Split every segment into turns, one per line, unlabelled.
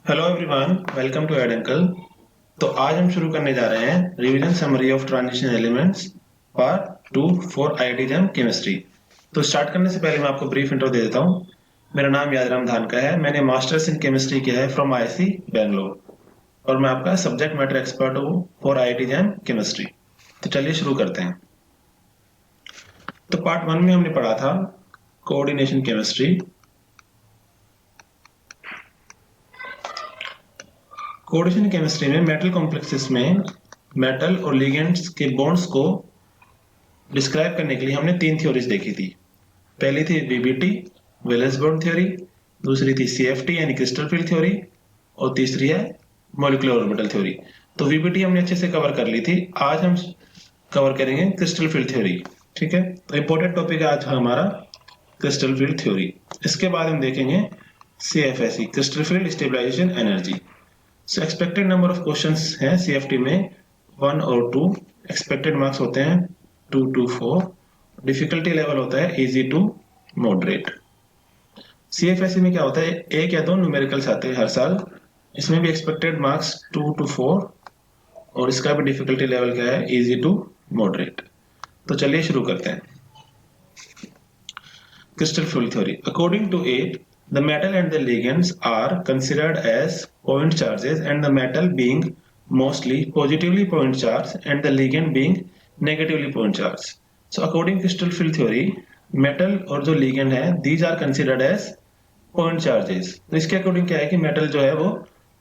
Hello everyone, welcome to Ed uncle. तो आज हम शुरू करने जा रहे हैं revision summary of transition elements part 2 for IIT JAM chemistry. तो स्टार्ट करने से पहले मैं आपको ब्रीफ इंट्रो दे देता हूँ। मेरा नाम यादराम धानका है। मैंने मास्टर्स इन केमिस्ट्री किया है फ्रॉम आईआईसी बेंगलोर और मैं आपका सब्जेक्ट मैटर एक्सपर्ट हूँ फॉर आईआईटी जैम केमिस्ट्री। तो चलिए शुरू करते हैं। तो पार्ट 1 में हमने पढ़ा था कोऑर्डिनेशन केमिस्ट्री। कोऑर्डिनेशन केमिस्ट्री में मेटल कॉम्प्लेक्सेस में मेटल और लिगेंड्स के बॉन्ड्स को डिस्क्राइब करने के लिए हमने 3 थ्योरीज देखी थी। पहली थी वीबीटी, वैलेंस बॉन्ड थ्योरी। दूसरी थी सीएफटी यानी क्रिस्टल फील्ड थ्योरी। और तीसरी है मॉलिक्यूलर ऑर्बिटल थ्योरी। तो वीबीटी हमने अच्छे से कवर कर ली थी। आज हम कवर करेंगे क्रिस्टल फील्ड थ्योरी। ठीक है, तो इंपॉर्टेंट टॉपिक है आज हमारा क्रिस्टल फील्ड थ्योरी। इसके बाद हम देखेंगे CFSE, crystal field stabilisation energy. So expected number of questions हैं सीएफटी में 1 और 2। एक्सपेक्टेड मार्क्स होते हैं 2 to 4। डिफिकल्टी लेवल होता है इजी टू मॉडरेट। सीएफएसई में क्या होता है, 1 या 2 न्यूमेरिकल्स आते हैं हर साल। इसमें भी एक्सपेक्टेड मार्क्स 2 to 4 और इसका भी डिफिकल्टी लेवल क्या है, इजी टू मॉडरेट। तो चलिए शुरू करते हैं। Crystal field theory. According to it, the metal and the ligands are considered as point charges, and the metal being mostly positively point charged and the ligand being negatively point charged. So according to crystal field theory, metal और जो ligand है, these are considered as point charges. तो इसके according क्या है कि metal जो है वो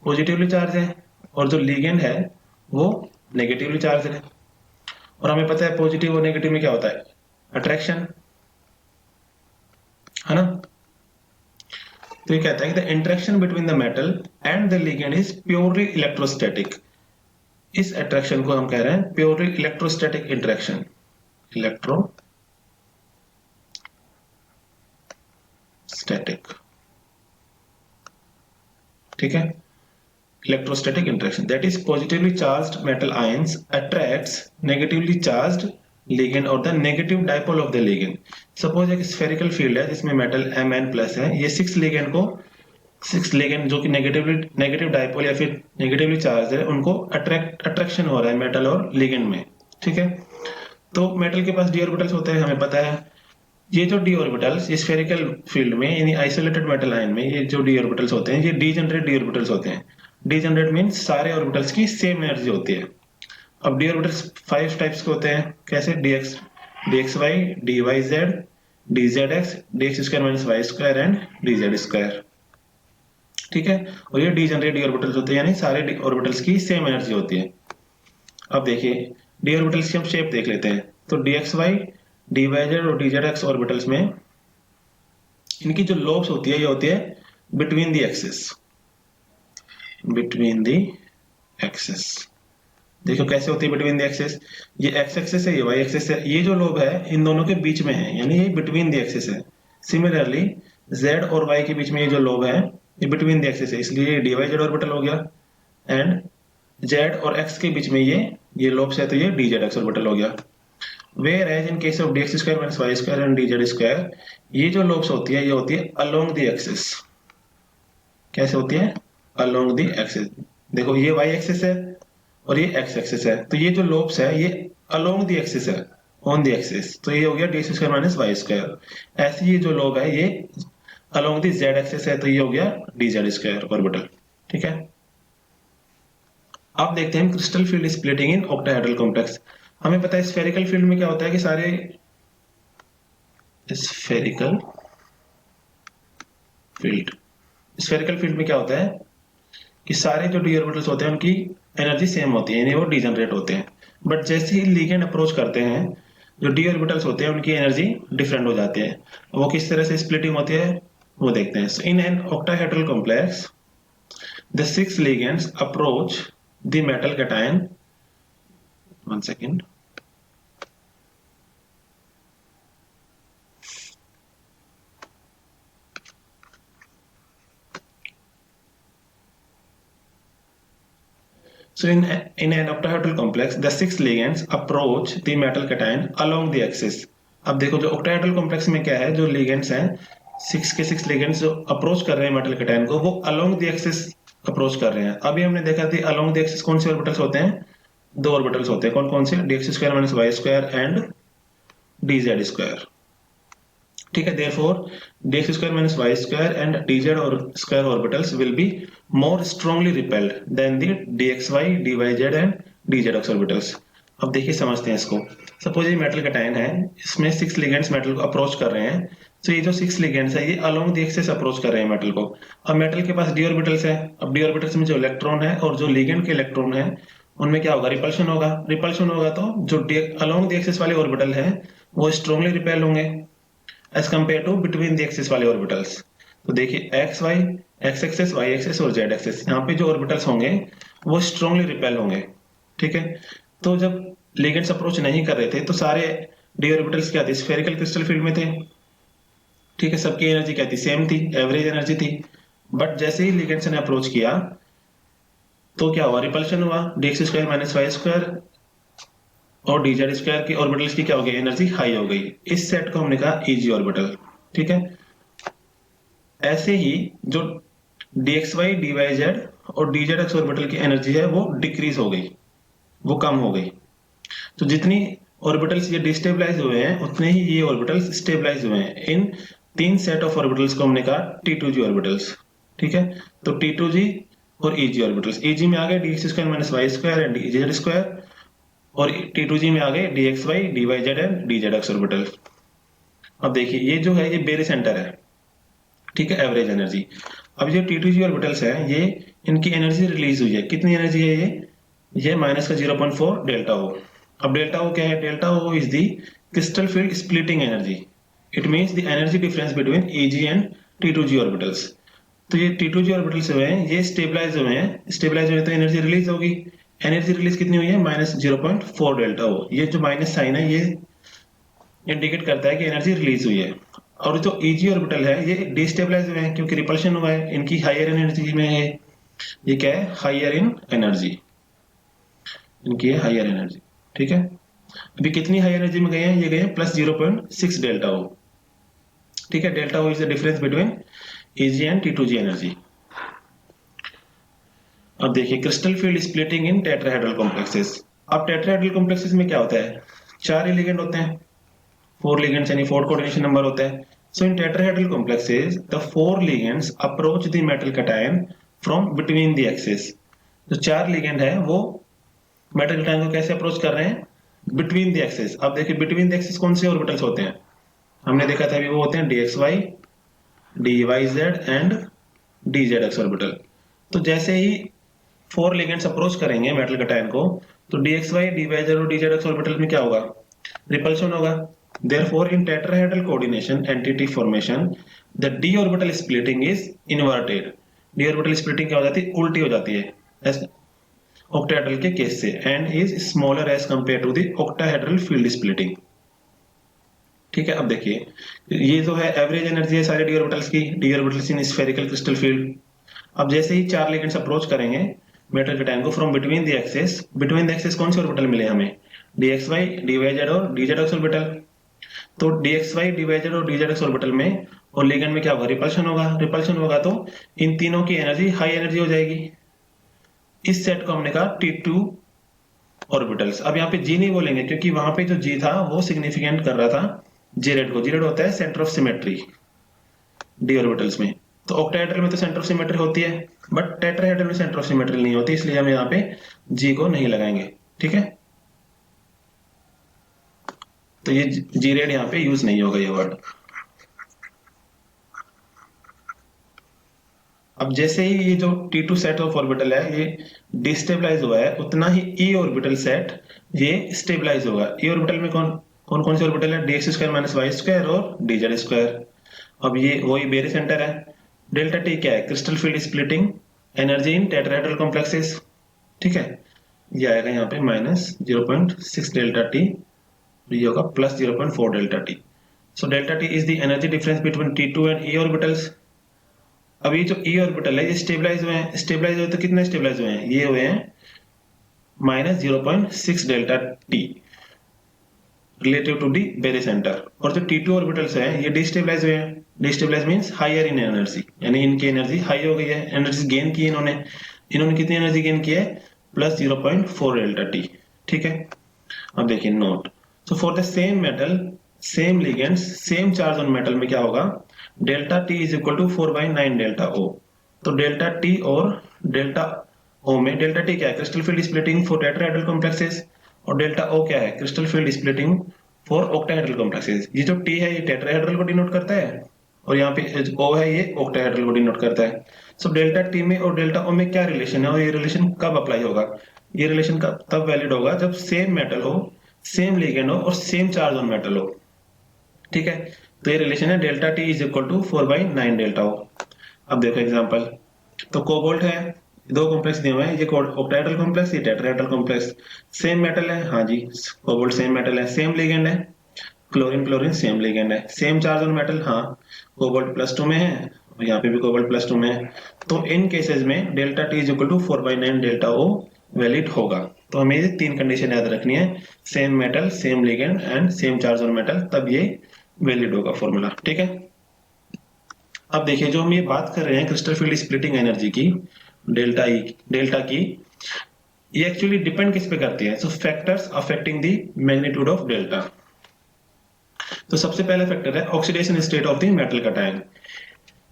positively charged है और जो ligand है वो negatively charged है। और हमें पता है पॉजिटिव और नेगेटिव में क्या होता है, अट्रैक्शन, है ना। तो ये कहता है कि the interaction between the metal and the ligand is purely electrostatic. इस अट्रैक्शन को हम कह रहे हैं प्योरली इलेक्ट्रोस्टैटिक इंटरेक्शन, इलेक्ट्रोस्टैटिक। ठीक है, electrostatic interaction that is positively charged metal ions attracts negatively charged ligand और the negative dipole of the ligand. Suppose एक स्फेरिकल फील्ड है जिसमें मेटल Mn+ है, ये 6 लिगेंड जो कि नेगेटिव डाइपोल या फिर नेगेटिवली चार्ज है, उनको अट्रैक्शन हो रहा है मेटल और लिगेंड में। ठीक है, तो मेटल के पास डी ऑर्बिटल्स होते हैं, हमें पता है। ये जो डी ऑर्बिटल्स स्फेरिकल फील्ड में यानी आइसोलेटेड मेटल आयन में ये जो डी ऑर्बिटल्स होते हैं, ये डीजेनरेट डी ऑर्बिटल्स होते हैं। डीजेनरेट मीन्स सारे ऑर्बिटल्स की सेम एनर्जी होती है। अब डी ऑर्बिटल्स 5 टाइप्स के होते हैं। कैसे, dxy, dyz, dzx, dx² - y² and dz²। ठीक है, और ये डीजेनरेट डी ऑर्बिटल्स होते हैं, यानी सारे ऑर्बिटल्स की सेम एनर्जी होती है। अब देखिए डी ऑर्बिटल्स की हम शेप देख लेते हैं। तो dxy, dyz और dzx ऑर्बिटल्स में इनकी जो लोब्स होती है ये होती है बिटवीन द एक्सिस। देखो कैसे होती है बिटवीन द एक्सिस, ये एक्स एक्सिस है, ये वाई एक्सिस है। ये जो लोब है इन दोनों के बीच में है, यानी ये बिटवीन द एक्सिस है। सिमिलरली जेड और वाई के बीच में ये जो लोब है ये बिटवीन द एक्सिस है, इसलिए ये dyz ऑर्बिटल हो गया। एंड जेड और एक्स के बीच में ये लोब्स है, तो ये dzx ऑर्बिटल हो गया। Whereas in case of dx² - y² and dz², ये जो लोब्स होती है ये होती है अलोंग द एक्सिस। कैसे होती है, अलोंग द एक्सिस। देखो ये वाई एक्सिस है और ये एक्स एक्सिस है, तो ये जो लोब्स है ये अलोंग द एक्सिस है, ऑन द एक्सिस। तो ये हो गया dx² - y²। ऐसे ये जो लोब है ये अलोंग द जेड एक्सिस है, तो ये हो गया dz² ऑर्बिटल। ठीक है, अब देखते हैं crystal field splitting in octahedral complex. हमें पता है स्फेरिकल फील्ड में क्या होता है कि सारे स्फेरिकल फील्ड में क्या होता है कि सारे जो डी ऑर्बिटल्स होते हैं उनकी एनर्जी सेम होती है, यानी वो डीजेनरेट होते हैं। बट जैसे ही लिगेंड अप्रोच करते हैं, जो डी ऑर्बिटल्स होते हैं उनकी एनर्जी डिफरेंट हो जाती है। वो किस तरह से स्प्लिटिंग होती है वो देखते हैं। In an octahedral complex the 6 ligands approach the metal cation. 1 second. So in an octahedral complex, the 6 ligands approach the metal cation along the axis. अब देखो जो octahedral complex में क्या है, जो ligands हैं 6 के 6 ligands जो अप्रोच कर रहे हैं मेटल कैटायन को, वो along the axis अप्रोच कर रहे हैं। अभी हमने देखा थी अलोंग द एक्सिस कौन से ऑर्बिटल्स होते हैं, दो ऑर्बिटल्स होते हैं, कौन कौन से, dx square minus Y square and dz square. ठीक है, therefore dx square minus y square and dz or square orbitals will be more strongly repelled than the dxy, dyz and dzx orbitals। अब देखिए समझते हैं इसको। Suppose ये metal cation है, इसमें 6 लिगेंड्स मेटल को अप्रोच कर रहे हैं। तो ये जो 6 लिगेंड्स है ये अलोंग द एक्सिस अप्रोच कर रहे हैं मेटल को। अब मेटल के पास डी ऑर्बिटल्स है। अब डी ऑर्बिटल्स में जो इलेक्ट्रॉन है और जो लिगेंड के इलेक्ट्रॉन है उनमें क्या होगा, रिपल्शन होगा। रिपल्शन होगा तो जो अलोंग द एक्सिस वाले ऑर्बिटल है वो स्ट्रांगली रिपेल होंगे as compare to between the axis वाले ऑर्बिटल्स। तो देखिए X Y, X axis, Y axis और जेड एक्सिस, यहाँ पे जो ऑर्बिटल्स होंगे वो स्ट्रांगली रिपेल होंगे। ठीक है, तो जब लिगेंड्स अप्रोच नहीं कर रहे थे तो सारे डी ऑर्बिटल्स क्या थे, स्फेरिकल क्रिस्टल फील्ड में थे। ठीक है, सबकी एनर्जी क्या थी, सेम थी, एवरेज एनर्जी थी। बट जैसे ही लिगेंड्स ने अप्रोच किया तो क्या हुआ, रिपल्शन हुआ, dx square minus Y square और dz स्क्वायर की ऑर्बिटल्स की क्या हो गई, एनर्जी हाई हो गई। इस सेट को हमने कहा ईजी ऑर्बिटल। ठीक है, ऐसे ही जो dxy, dyz और dzx ऑर्बिटल की एनर्जी है वो डिक्रीज हो गई, वो कम हो गई। तो जितनी ऑर्बिटल्स ये डिस्टेबलाइज हुए हैं उतने ही ये ऑर्बिटल्स स्टेबलाइज हुए हैं। इन 3 सेट ऑफ ऑर्बिटल्स को हमने कहा T2G ऑर्बिटल्स। ठीक है, तो T2G और EG ऑर्बिटल्स, EG में आ गए dx square minus Y square and dz square, और T2G में आ गए dxy, dyz and dzx orbital. अब देखिए ये जो है ये बेरी सेंटर है। ठीक है, एवरेज एनर्जी। अब जो T2G ऑर्बिटल्स है ये, इनकी एनर्जी रिलीज हुई है, कितनी एनर्जी है ये माइनस का 0.4 डेल्टा ओ। अब डेल्टा ओ क्या है, delta O is the crystal field splitting energy. It means the energy difference between Eg and T2G orbitals. तो ये T2G ऑर्बिटल्स हुए हैं ये स्टेबलाइज हुए हैं, स्टेबलाइज हुए तो एनर्जी रिलीज होगी। एनर्जी रिलीज कितनी हुई है, माइनस 0.4 डेल्टा ओ। ये जो माइनस साइन है ये इंडिकेट करता है कि एनर्जी रिलीज हुई है। और जो Eg ऑर्बिटल है ये डिस्टेबलाइज हुए हैं क्योंकि रिपल्शन हुआ है, इनकी हायर एनर्जी में है। ये क्या है, हायर इन एनर्जी, इनकी है हायर एनर्जी। ठीक है, अभी कितनी हाई एनर्जी में गए हैं, ये गए हैं प्लस 0.6 डेल्टा ओ। ठीक है, delta O is the difference between Eg and T2G energy. अब देखिए crystal field splitting in tetrahedral complexes. अब टेट्राहेड्रल कॉम्प्लेक्सेस में क्या होता है, 4 ही लिगेंड होते हैं, 4 ligands यानी 4 coordination number होता है। So in tetrahedral complexes, the 4 ligands approach the metal cation from between the axes। जो 4 ligand है वो metal cation को कैसे अप्रोच कर रहे हैं, between the axes। अब देखिए between the axes कौन से ऑर्बिटल्स होते हैं, हमने देखा था अभी वो होते हैं dxy, dyz and dzx orbital. तो जैसे ही 4 ligands अप्रोच करेंगे मेटल कैटायन को तो dxy, dyz और dzx ऑर्बिटल में क्या होगा, रिपल्शन होगा। Therefore, in tetrahedral coordination entity formation, the d orbital splitting is inverted। d orbital splitting क्या हो जाती है, उल्टी हो जाती है octahedral के केस से, and is smaller as compared to the octahedral field splitting। ठीक है, अब देखिए ये जो है एवरेज एनर्जी है सारे डी ऑर्बिटल्स की, D orbitals in spherical crystal field. अब जैसे ही 4 लिगेंड्स अप्रोच करेंगे मेटल कैटायन को from between the axis, between the axis कौन से ऑर्बिटल मिले हमें, dxy, dyz और dzx ऑर्बिटल। तो dxy, dyz और dzx ऑर्बिटल में और लिगेंड में क्या होगा, रिपल्शन होगा। रिपल्शन होगा तो इन तीनों की एनर्जी हाई एनर्जी हो जाएगी। इस सेट को हमने कहा T2 ऑर्बिटल्स। अब यहाँ पे G नहीं बोलेंगे क्योंकि वहां पे जो G था वो सिग्निफिकेंट कर रहा था जेरेड को। जेरेड होता है centre of symmetry D orbitals में। तो ऑक्टाहेड्रल में तो सेंटर ऑफ सिमेट्री होती है बट टेट्राहेड्रल में सेंटर ऑफ सिमेट्री नहीं होती, इसलिए हम यहाँ पे G को नहीं लगाएंगे। ठीक है, तो ये जीरेड यहाँ पे यूज नहीं होगा ये वर्ड। अब जैसे ही ये जो T2 सेट ऑफ ऑर्बिटल है ये डिस्टेबलाइज हुआ है उतना ही E ऑर्बिटल सेट ये स्टेबलाइज होगा। E ऑर्बिटल में कौन कौन कौन से ऑर्बिटल है, dx square minus Y square और dz स्क्वायर। अब ये वही बेरी सेंटर है। डेल्टा टी क्या है, crystal field splitting energy in tetrahedral complexes. ठीक है, ये आएगा यहाँ पे माइनस 0.6 डेल्टा टी, ये होगा plus 0.4 delta T. So delta T is the energy difference between T2 and E orbitals. अब ये जो E ऑर्बिटल है ये स्टेबलाइज हुए हैं, स्टेबलाइज हुए तो कितने स्टेबलाइज हुए हैं, ये हुए हैं minus 0.6 delta T. Relative to the barycentre. और जो T2 ऑर्बिटल्स हैं ये डिस्टेबलाइज हुए हैं। Destabilize means higher in energy, यानी इनकी एनर्जी हाई हो गई है, एनर्जी गेन की इन्होंने। इन्होंने कितनी एनर्जी गेन की है? Plus 0.4 delta T. ठीक है, अब देखिए note. So for the same metal, same ligands, same charge on metal में क्या होगा? Delta T is equal to 4/9 delta O. तो डेल्टा टी और डेल्टा ओ में, डेल्टा टी क्या है? Crystal field splitting for tetrahedral complexes, और delta O क्या है? Crystal field splitting for octahedral complexes. ये जो टी है ये टेट्राहेड्रल को डिनोट करता है, और यहाँ पे ओ है ये ऑक्टाहेड्रल को डिनोट करता है। सो डेल्टा टी में और डेल्टा ओ में क्या रिलेशन है, और ये रिलेशन कब अप्लाई होगा? ये रिलेशन का तब वैलिड होगा जब सेम मेटल हो, सेम लिगेंड हो और सेम चार्ज ऑन मेटल हो। ठीक है, तो ये रिलेशन है delta T is equal to 4/9 delta O. अब देखो एग्जांपल, तो कोबाल्ट है, दो कॉम्प्लेक्स दिए हुए हैं, ये ऑक्टाहेड्रल कॉम्प्लेक्स, ये टेट्राहेड्रल कॉम्प्लेक्स। सेम मेटल है, हाँ जी, कोबाल्ट सेम मेटल है, सेम लिगेंड है, क्लोरीन क्लोरीन सेम लिगेंड है, सेम चार्ज ऑन मेटल, हाँ, कोबाल्ट +2 में है और यहाँ पे भी कोबाल्ट +2 में है। तो इन केसेस में delta T is equal to 4/9 delta O valid होगा। तो हमें ये तीन कंडीशन याद रखनी है, same metal, same ligand and same charge on metal, तब ये वैलिड होगा फॉर्मूला। ठीक है, अब देखिए जो हम ये बात कर रहे हैं क्रिस्टल फील्ड स्प्लिटिंग एनर्जी की, डेल्टा की, ये एक्चुअली डिपेंड किस पे करती है? सो factors affecting the magnitude of delta. तो सबसे पहला फैक्टर है oxidation state of the metal cation.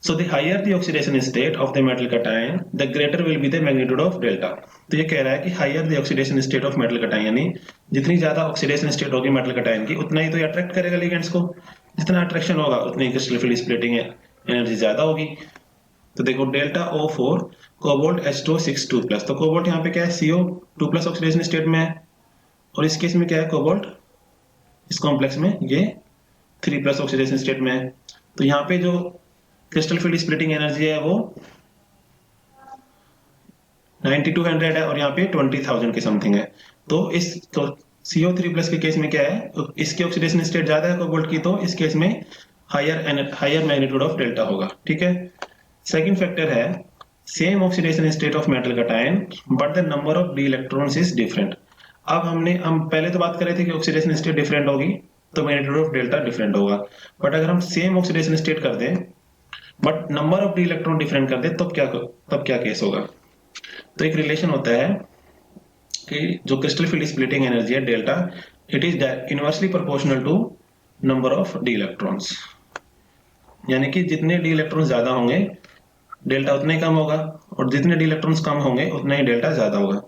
So the higher the oxidation state of the metal cation, the greater will be the magnitude of delta। तो ये कह रहा है कि higher the oxidation state of metal cation, यानी जितनी ज्यादा oxidation state होगी मेटल कटायन की, उतना ही तो अट्रैक्ट करेगा लिगेंड्स को। जितना अट्रैक्शन होगा उतनी क्रिस्टल फील्ड स्प्लिटिंग एनर्जी ज्यादा होगी। तो देखो delta O four cobalt H2O6 2+, तो कोबाल्ट यहाँ पे क्या है? CO2+ ऑक्सीडेशन स्टेट में है, और इस केस में क्या है? कोबाल्ट इस कॉम्प्लेक्स में ये 3+ ऑक्सीडेशन स्टेट में है। तो यहाँ पे जो क्रिस्टल फील्ड स्प्लिटिंग एनर्जी है वो 9200 है, और यहाँ पे 20,000 के समथिंग है। तो इस CO3+ के केस में क्या है? तो इसकी ऑक्सीडेशन स्टेट ज्यादा है कोबाल्ट की, तो इस केस में हायर मैग्नीट्यूड ऑफ डेल्टा होगा। ठीक है, सेकंड फैक्टर है same oxidation state of metal cation but the number of D electrons is different. अब हम पहले तो बात कर रहे थे कि ऑक्सीडेशन स्टेट डिफरेंट होगी तो मैग्नीट्यूड ऑफ डेल्टा डिफरेंट होगा, बट अगर हम सेम ऑक्सीडेशन स्टेट कर दें but number of d electron different कर दे तब क्या केस होगा? तो एक रिलेशन होता है कि जो क्रिस्टल फील्ड स्प्लिटिंग एनर्जी है delta, it is inversely proportional to number of D electrons, यानी कि जितने डी इलेक्ट्रॉन्स ज्यादा होंगे डेल्टा उतना ही कम होगा, और जितने डी इलेक्ट्रॉन्स कम होंगे उतना ही डेल्टा ज्यादा होगा।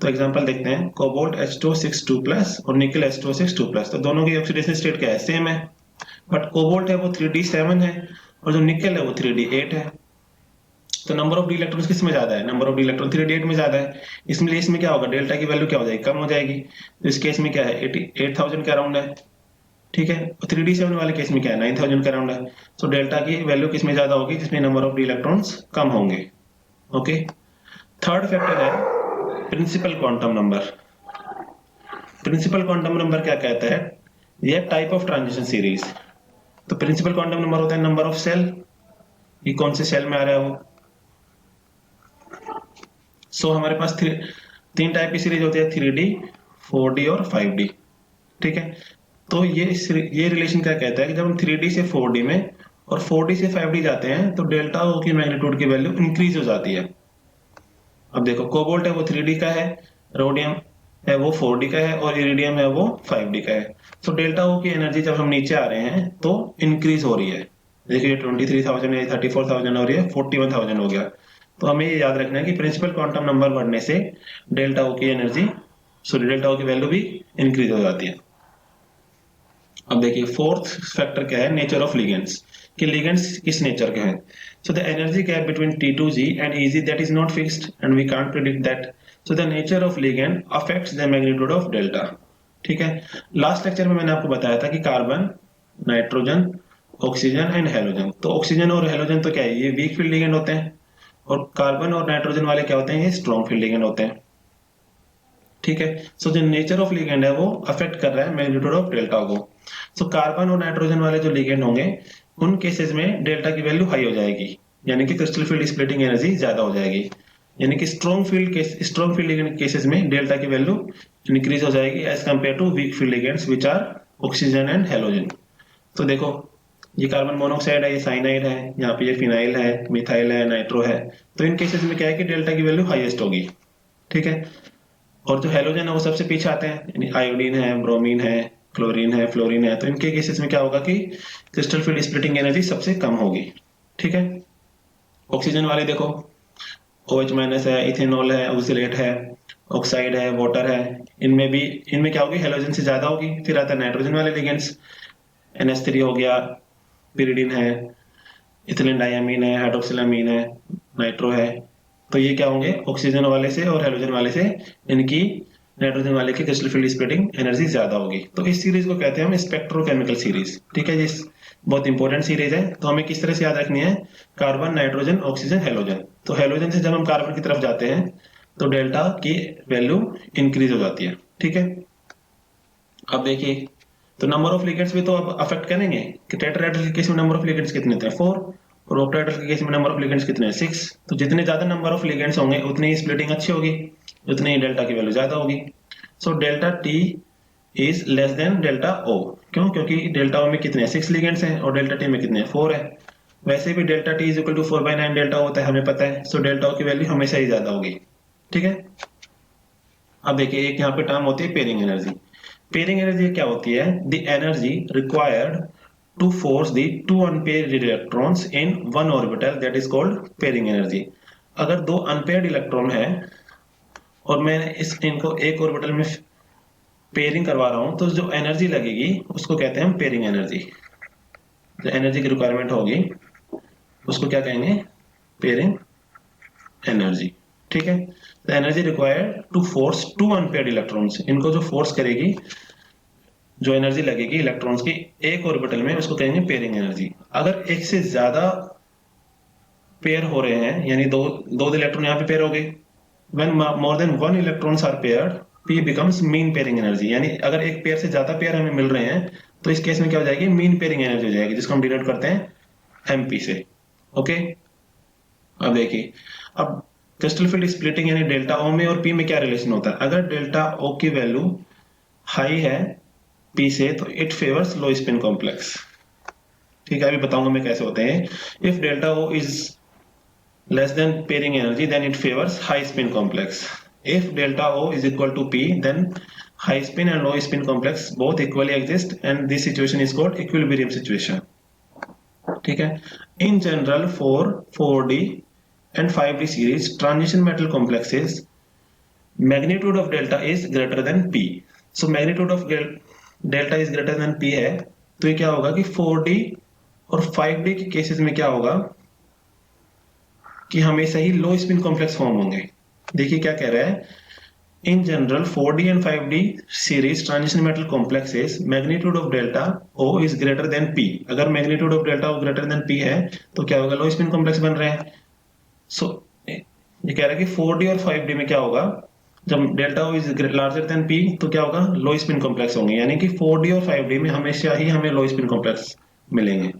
तो एग्जांपल देखते हैं, कोबाल्ट H2O6 2+ और निकल H2O6 2+, तो दोनों की ऑक्सीडेशन स्टेट क्या है? सेम है, बट कोबाल्ट है वो 3d7 है और जो निकल है वो 3d8 है। तो नंबर ऑफ डी इलेक्ट्रॉन्स किस में ज्यादा है? Number of d electron 3d8 में ज्यादा है, इसमें क्या होगा? डेल्टा की वैल्यू क्या हो जाएगी? कम हो जाएगी। तो इस केस में क्या है? 88,000 के अराउंड है। ठीक है, 3d7 वाले केस में क्या है? 9,000 के अराउंड है। तो डेल्टा की वैल्यू किस में ज्यादा होगी? जिसमें नंबर ऑफ डी इलेक्ट्रॉन्स कम होंगे। ओके, थर्ड फैक्टर है principal quantum number. Principal quantum number क्या कहता है? यह टाइप ऑफ ट्रांजिशन सीरीज। तो प्रिंसिपल क्वांटम नंबर होता है नंबर ऑफ सेल, ये कौन से सेल में आ रहा है वो। सो हमारे पास तीन टाइप की सीरीज होती है, 3D, 4D और 5D। ठीक है, तो ये रिलेशन क्या कहता है कि जब हम 3D से 4D में और 4D से 5D जाते हैं तो डेल्टा O की मैग्नीट्यूड की वैल्यू इंक्रीज हो जाती है। अब देखो कोबाल्ट है वो 3D का है, रोडियम है वो 4D का है और इरिडियम है वो 5D का है। तो डेल्टा O की एनर्जी जब हम नीचे आ रहे हैं तो इंक्रीज हो रही है। देखिए 23,000 है, 34,000 हो रही है, 41,000 हो गया। तो हमें ये याद रखना है कि प्रिंसिपल क्वांटम नंबर बढ़ने से डेल्टा O की एनर्जी, डेल्टा O की वैल्यू भी इंक्रीज हो जाती है। अब देखिए फोर्थ फैक्टर क्या है? नेचर ऑफ लिगेंड्स, कि लिगेंड्स किस नेचर के हैं। So the energy gap between T2G and EG that is not fixed and we can't predict that. So the nature of ligand affects the magnitude of delta. ठीक है, last lecture में मैंने आपको बताया था कि carbon, nitrogen, oxygen and halogen, तो oxygen और हेलोजन तो क्या है? ये वीक फील्ड लिगेंड होते हैं, और कार्बन और नाइट्रोजन वाले क्या होते हैं? ये स्ट्रॉन्ग फील्ड लिगेंड होते हैं। ठीक है, सो जो नेचर ऑफ लिगेंड है वो अफेक्ट कर रहा है मैग्नीट्यूड ऑफ डेल्टा को। सो कार्बन और नाइट्रोजन वाले जो लिगेंड होंगे उन केसेस में डेल्टा की वैल्यू हाई हो जाएगी, यानी कि क्रिस्टल फील्ड स्प्लिटिंग एनर्जी ज्यादा हो जाएगी, यानी कि स्ट्रॉन्ग फील्ड लिगेंड केसेस में डेल्टा की वैल्यू इंक्रीज हो जाएगी as compare to weak field ligands which are oxygen and halogen. तो देखो ये कार्बन मोनोऑक्साइड है, ये साइनाइड है, यहाँ पे ये फिनाइल है, मिथाइल है, नाइट्रो है। तो इन केसेस में क्या है कि डेल्टा की वैल्यू हाईएस्ट होगी, ठीक है। और जो हेलोजन है वो सबसे पीछे आते हैं, यानी आयोडीन है, ब्रोमीन है, क्लोरीन है, फ्लोरीन है। तो इनके केसेस में क्या होगा कि क्रिस्टल फील्ड स्प्लिटिंग एनर्जी सबसे कम होगी, ठीक है। ऑक्सीजन वाले देखो OH माइनस है, इथेनॉल है, ऑक्सीलेट है, ऑक्साइड है, वाटर है। इनमें क्या होगी, हेलोजन से ज्यादा होगी। फिर आता है नाइट्रोजन वाले लिगेंड्स, NH3 हो गया, पिरिडीन है, इथिलीन डायमीन है, हाइड्रोक्सिलामीन है, नाइट्रो है। तो ये क्या होंगे, ऑक्सीजन वाले से और हेलोजन वाले से इनकी नाइट्रोजन वाले की क्रिस्टल फील्ड स्प्लिटिंग एनर्जी ज्यादा होगी। तो इस सीरीज को कहते हैं हम स्पेक्ट्रोकेमिकल सीरीज, ठीक है। ये बहुत इंपॉर्टेंट सीरीज है। तो हमें किस तरह से याद रखनी है, कार्बन, नाइट्रोजन, ऑक्सीजन, हेलोजन। तो हेलोजन से जब हम कार्बन की तरफ जाते हैं तो डेल्टा की वैल्यू इंक्रीज हो जाती है, ठीक है। अब देखिए, तो नंबर ऑफ लिगेंड्स भी तो अब अफेक्ट करेंगे कि टेट्राहेड्रल के केस में नंबर ऑफ लिगेंड्स कितने थे, 4, और ऑक्टाहेड्रल के केस में नंबर ऑफ लिगेंड्स कितने हैं, 6। तो जितने ज्यादा नंबर ऑफ लिगेंड्स होंगे उतनी ही स्प्लिटिंग अच्छी होगी, उतनी ही डेल्टा की वैल्यू ज्यादा होगी। So delta T is less than delta O. क्यों? क्योंकि डेल्टा ओ में कितने 6 लिगेंड्स हैं और डेल्टा टी में कितने 4 है। वैसे भी delta T is equal to 4/9 delta होता है, हमें पता है। सो डेल्टा ओ की वैल्यू हमेशा ही ज्यादा होगी, ठीक है। अब देखिए एक यहाँ पे टर्म होती है पेयरिंग एनर्जी। पेयरिंग एनर्जी क्या होती है, the energy required to force the two unpaired electrons in one orbital, that is called pairing energy. अगर दो अनपेयर्ड इलेक्ट्रॉन है और मैं इनको एक ऑर्बिटल में पेयरिंग करवा रहा हूं, तो जो एनर्जी लगेगी उसको कहते हैं हम पेयरिंग एनर्जी। जो एनर्जी की रिक्वायरमेंट होगी उसको क्या कहेंगे, पेयरिंग एनर्जी, ठीक है। तो energy required to force two unpaired electrons, इनको जो फोर्स करेगी, जो एनर्जी लगेगी इलेक्ट्रॉन्स की एक ऑर्बिटल में, उसको कहेंगे पेयरिंग एनर्जी। अगर एक से ज्यादा पेयर हो रहे हैं, यानी दो दो इलेक्ट्रॉन यहाँ पे पेयर हो गए, when more than one electrons are paired, P becomes mean pairing energy. यानी अगर एक पेयर से ज्यादा पेयर हमें मिल रहे हैं तो इस केस में क्या हो जाएगी, मीन पेयरिंग एनर्जी हो जाएगी, जिसको हम डिनोट करते हैं MP से, ओके। अब देखिए, अब क्रिस्टल फील्ड स्प्लिटिंग यानी डेल्टा ओ में और पी में क्या रिलेशन होता है। अगर डेल्टा ओ की वैल्यू हाई है पी से, तो it favours low spin complex, ठीक है। अभी बताऊंगा मैं कैसे होते हैं। If delta O is less than pairing energy, then it favours high spin complex. If delta O is equal to P, then high spin and low spin complex both equally exist and this situation is called equilibrium situation, ठीक है। In general for 4D and 5D series transition metal complexes, magnitude of delta is greater than P. So magnitude of delta is greater than P है, तो ये क्या होगा कि 4D और 5D के केसेस में क्या होगा कि हमेशा ही लो स्पिन कॉम्प्लेक्स फॉर्म होंगे। देखिए क्या कह रहा है, in general 4D and 5D series transition metal complexes magnitude of delta O is greater than P। अगर magnitude of delta O greater than P है तो क्या होगा, लो स्पिन कॉम्प्लेक्स बन रहे हैं। सो ये कह रहा है कि 4D और 5D में क्या होगा, जब delta O is larger than P तो क्या होगा, लो स्पिन कॉम्प्लेक्स होंगे। यानी कि 4D और 5D में हमेशा ही हमें लो स्पिन कॉम्प्लेक्स मिलेंगे,